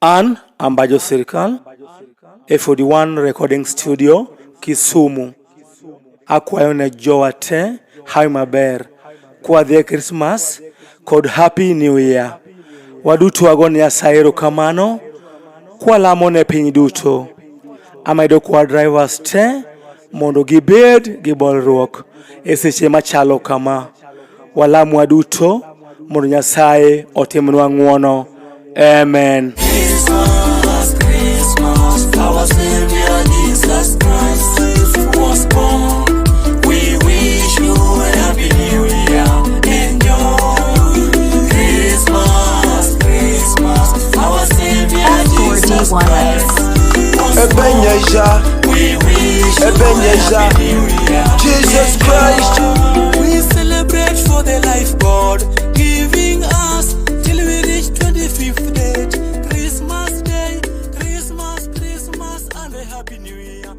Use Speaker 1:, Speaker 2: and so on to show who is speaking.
Speaker 1: An Ambajo Sirkal, A41 Recording Studio, Kisumu. Akwayo ne jowa te, hai maber. Kwa the Christmas, kod Happy New Year. Waduto wagon Nyasaye erokamano, kwa lamo ne piny duto. Amedo kwa drivers te, mondo gibed gi bolruok e seche machalo kama. Walamu waduto, mondo Nyasaye otimnwa ng'wono. Amen.
Speaker 2: Christmas, Christmas, our Savior Jesus Christ was born. We wish you a Happy New Year. Enjoy Christmas, Christmas, our Savior Jesus Christ was born. We wish you a Happy New Year.
Speaker 3: Jesus Christ.
Speaker 2: We celebrate for the life God giving us till we reach 25th date. Christmas Day, Christmas, Christmas, and a Happy New Year.